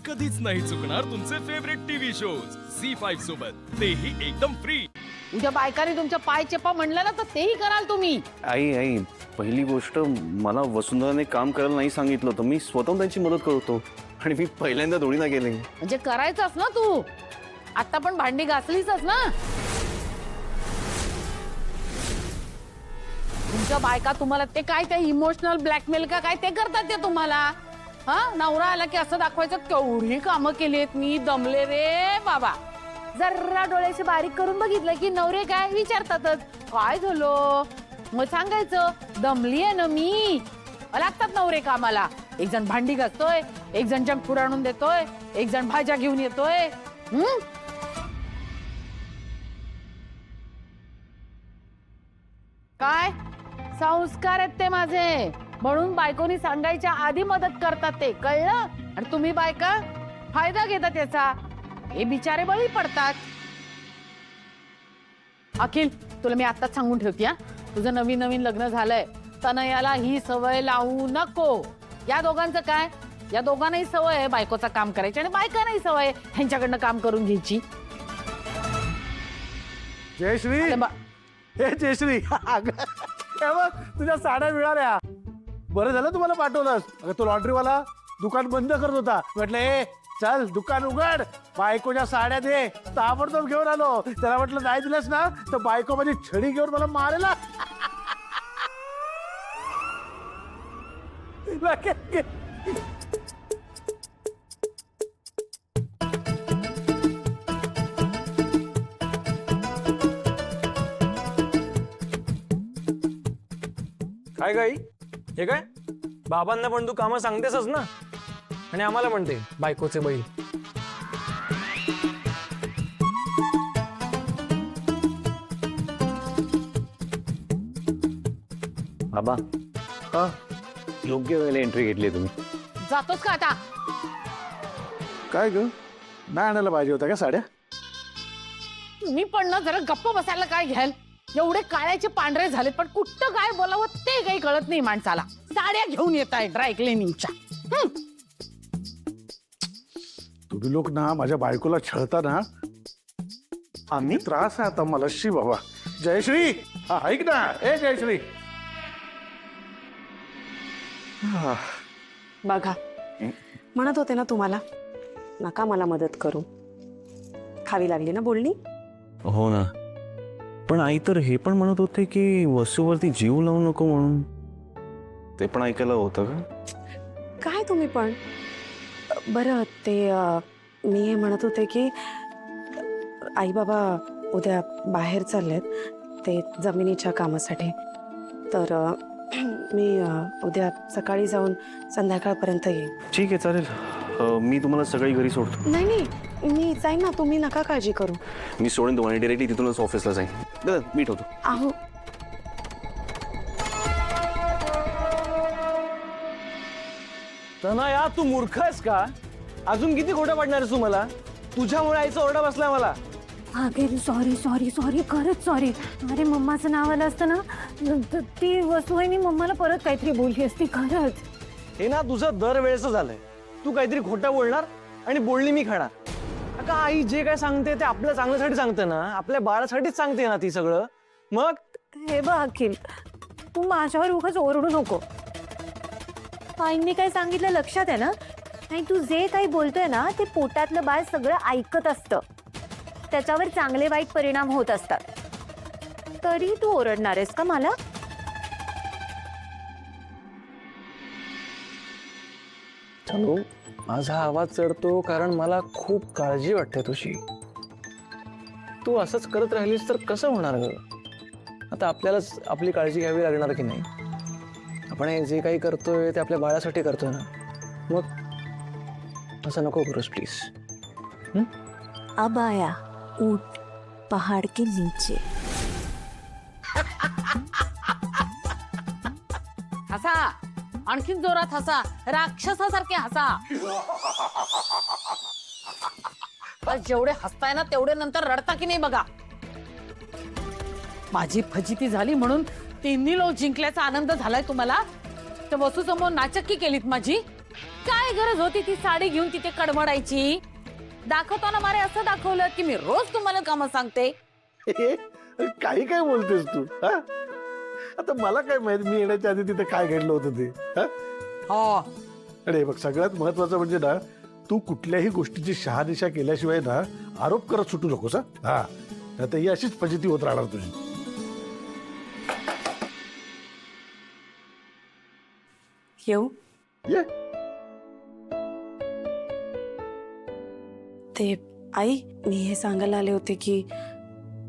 कधीच नाही चुकणार तुमचे फेवरेट टीव्ही शोज झी5 सोबत, तेही एकदम फ्री। उद्या बायकाने तुमच्या पाय चेपा म्हणलं ना तर तेही कराल तुम्ही। आई पहिली गोष्ट मला वसुंधराने काम करायला नाही सांगितलं होतं, मी स्वतः त्यांची मदत करतो आणि मी पहिल्यांदा दोडीला गेले। म्हणजे करायचंच ना तू, आता पण भांडी घासलीसच ना। तुमच्या बायका तुम्हाला ते काय ते इमोशनल ब्लॅकमेल का काय ते करतात ते तुम्हाला। हा, नवरा आला की असं दाखवायचं केवढी कामं केलीत मी, दमले रे बाबा। जरा डोळ्याचे बारीक करून बघितलं की नवरे काय विचारतातच, काय झालं मग सांगायचं दमली आहे ना मी। लागतात नवरे कामाला, एक जण भांडी घासतोय, एक जण जंक फूड आणून देतोय, एक जण भाज्या घेऊन येतोय। काय संस्कार आहेत ते माझे, म्हणून बायकोनी सांगायच्या आधी मदत करतात ते, कळलं? आणि तुम्ही बायका फायदा घेता त्याचा, हे बिचारे बळी पडतात। अखिल, तुला मी आताच सांगून ठेवते हा, तुझं नवीन नवीन लग्न झालंय, तनयाला ही सवय लावू नको। या दोघांचं काय, या दोघांनाही सवय आहे बायकोचं काम करायची आणि बायकांनाही सवय आहे ह्यांच्याकडनं काम करून घ्यायची। जयश्री, हे जयश्री, बघ तुझ्या साड्या मिळाल्या, बरं झालं तुम्हाला पाठवलंस। अगं तो लॉन्ड्रीवाला दुकान बंद करत होता, म्हटलं ए चल दुकान उघड, बायकोच्या साड्या दे, ताबडतोब घेऊन आलो। त्याला म्हटलं नाही दिलंस ना तर बायको माझी छडी घेऊन मला मारेला। काय गाई, हे काय बाबांना पण तू कामं सांगतेसच ना, आणि आम्हाला म्हणते बायकोचे बैल। बाबा, हा, योग्य वेळेला एंट्री घेतली तुम्ही। जातोच का आता? काय ग, नाही आणायला पाहिजे होत्या का साड्या? तुम्ही पण ना जरा गप्प बसायला काय घ्याल? एवढे काळ्याचे पांढरे झाले पण कुठं काय बोलावं ते काही कळत नाही माणसाला। साड्या घेऊन येत आहे ड्राय क्लिनिंगच्या। तुम्ही लोक ना माझ्या बायकोला छळता ना, आम्ही त्रास आहे आता मला। शी बाबा, जयश्री, हा ऐक ना, ए जयश्री, बघा, म्हणत होते ना तुम्हाला नका मला मदत करू, खावी लागली ना बोलणी। हो ना, पण आई तर हे पण म्हणत होते की वसूवरती जीव लावू नको म्हणून, ते पण ऐकायला होतं का? काय तुम्ही पण, बरं ते मी हे म्हणत होते की आई बाबा उद्या बाहेर चाललेत ते जमिनीच्या कामासाठी, तर मी उद्या सकाळी जाऊन संध्याकाळपर्यंत येईन। ठीक आहे, चालेल, मी तुम्हाला सगळी घरी सोडतो। नाही नाही, मी जाईन ना, तुम्ही नका काळजी करू। मी सोडून तुम्हाला डिरेक्टली तिथूनच ऑफिसला जाईन। मी ठेवतो। अहो तनया, तू मूर्ख आहेस का? अजून किती खोटं पडणार आहेस तू मला? तुझ्यामुळे आईचा ओरडा बसलाय मला। अगे सॉरी सॉरी सॉरी, खरंच सॉरी। अरे मम्माचं नाव आलं असतं ना, ती वसुवाहिनी मम्माला परत काहीतरी बोलली असती, खरंच। हे ना तुझं दरवेळेचं झालंय, तू काहीतरी खोटं बोलणार आणि बोलणी मी खाणार। अगं आई जे काय सांगते ते आपल्या चांगल्यासाठी सांगते ना, आपल्या बाळासाठीच सांगते ना ती सगळं। मग हे बघ अखिल, तू माझ्यावर उगाच ओरडू नको। आईंनी काय सांगितलं लक्षात आहे ना? आणि तू जे काही बोलतोय ना ते पोटातलं बाळ सगळं ऐकत असतं, त्याच्यावर चांगले वाईट परिणाम होत असतात। तरी तू ओरडणार आहेस का मला? चलो, माझा आवाज चढतो कारण मला खूप काळजी वाटते तुझी। तू असंच करत राहिलीस तर कसं होणार ग? आता आपल्यालाच आपली काळजी घ्यावी लागणार की नाही? आपण हे जे काही करतोय ते आपल्या बाळासाठी करतोय ना, मग असं नको करूस प्लीज। अब आया ऊंट पहाड़ के नीचे। हसा, आणखीन जोरात हसा, राक्षसासारखे हसा। जेवढे हसताय ना तेवढे नंतर रडता की नाही बघा। माझी फजिती झाली म्हणून तिन्ही लोक जिंकल्याचा आनंद झालाय तुम्हाला? तर वसू समोर नाचक्की केलीत माझी। काय गरज होती ती साडी घेऊन तिथे कडमडायची? दाखवताना मारे असं दाखवलं की मी रोज तुम्हाला कामं सांगते. अरे काही काय बोलतेस तू हा? आता मला काय माहित मी येण्याच्या आधी तिथे काय घडलं होतं ते हा? हो, अरे बघ सगळ्यात महत्वाचं म्हणजे ना तू कुठल्याही गोष्टीची शहानिशा केल्याशिवाय ना आरोप करत सुटू नकोस हा. आता ही अशीच फजिती होत राहणार तुझी. येऊ ये ते आई मी हे सांगायला आले होते की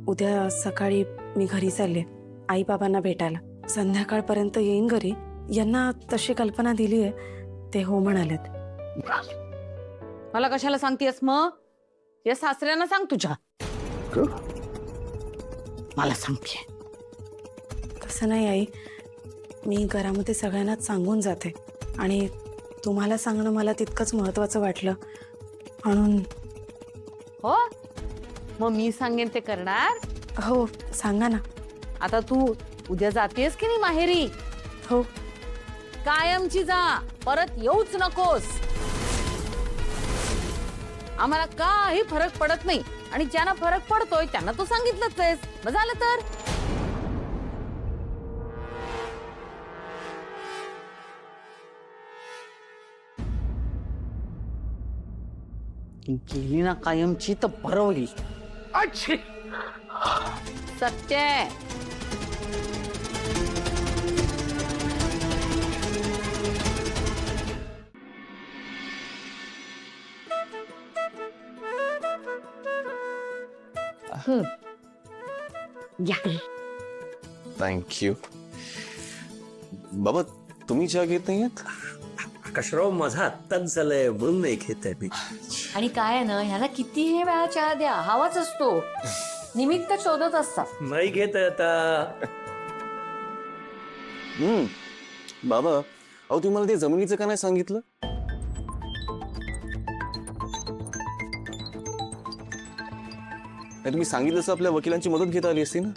उद्या सकाळी मी घरी चालले आई बाबांना भेटायला. संध्याकाळपर्यंत येईन घरी. यांना तशी कल्पना दिली आहे ते हो म्हणालेत. मला कशाला सांगतेस मग? या सासऱ्यांना सांग तुझ्या. मला सांगते. तसं नाही आई, मी घरामध्ये सगळ्यांनाच सांगून जाते आणि तुम्हाला सांगणं मला तितकंच महत्वाचं वाटलं म्हणून. हो, मग मी सांगेन ते करणार. हो सांगा ना. आता तू उद्या जातेस की नाही माहेरी? हो कायमची जा, परत येऊच नकोस. आम्हाला काही फरक पडत नाही आणि ज्यांना फरक पडतोय त्यांना तू सांगितलंच आहेस. मग झालं तर. गेली ना कायमची तर बरं होईल. सत्य आहे. या. थँक्यू. बाबा तुम्ही चहा घेत नाहीयेत? आकाशराव माझा आत्ताच झालंय म्हणून नाही घेत आहे मी. आणि काय आहे ना, ह्याला कितीही वेळा चहा द्या हवाच असतो. निमित्त शोधत असतात. नाही घेत आहे आता. बाबा अहो तुम्हाला ते जमिनीचं का नाही सांगितलं? नाही तुम्ही सांगितलं असं आपल्या वकिलांची मदत घेता आली असती ना.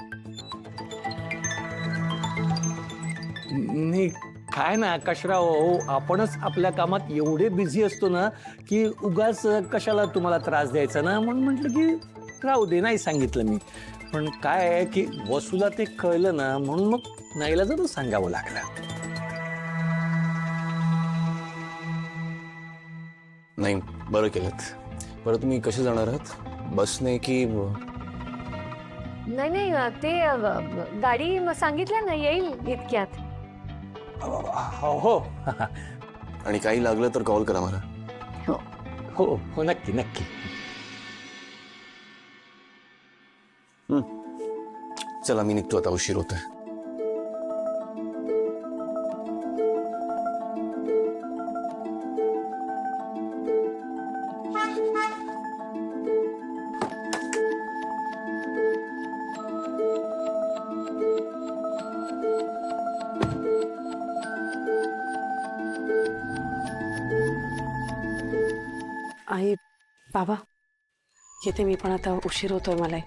नाही काय ना आकाशराव, अहो, आपणच आपल्या कामात एवढे बिझी असतो ना की उगाच कशाला तुम्हाला त्रास द्यायचा ना, म्हणून म्हटलं की राहू दे, नाही सांगितलं मी. पण काय आहे की वसूला ते कळलं ना, म्हणून मग नाईलाजानं सांगावं लागलं. नाही बरं केलं. बरं तुम्ही कसे जाणार आहात? बसने की नाही नाही, ते गाडी सांगितलं ना येईल इतक्यात. हो आणि काही लागलं तर कॉल करा मला. हो हो नक्की नक्की. चला मी निघतो आता, उशीर होतोय. आई बाबा येते मी, पण आता उशीर होतोय मला.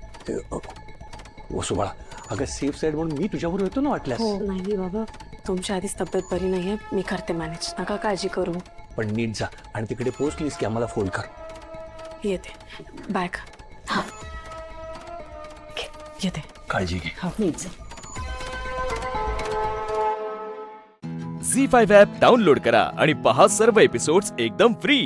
वसू बाळा, अगं सेफ साईड म्हणून मी तुझ्याबरोबर येतो ना वाटल्यास. नाही बाबा, तुमच्या आधीच तब्येत बरी नाहीये, मी करते मॅनेज, नका काळजी करू. पण नीट जा आणि तिकडे पोहोचलीस की आम्हाला फोन कर. येते. बॅग येते. काळजी घे. झी5 ॲप डाउनलोड करा आणि पहा सर्व एपिसोड्स एकदम फ्री.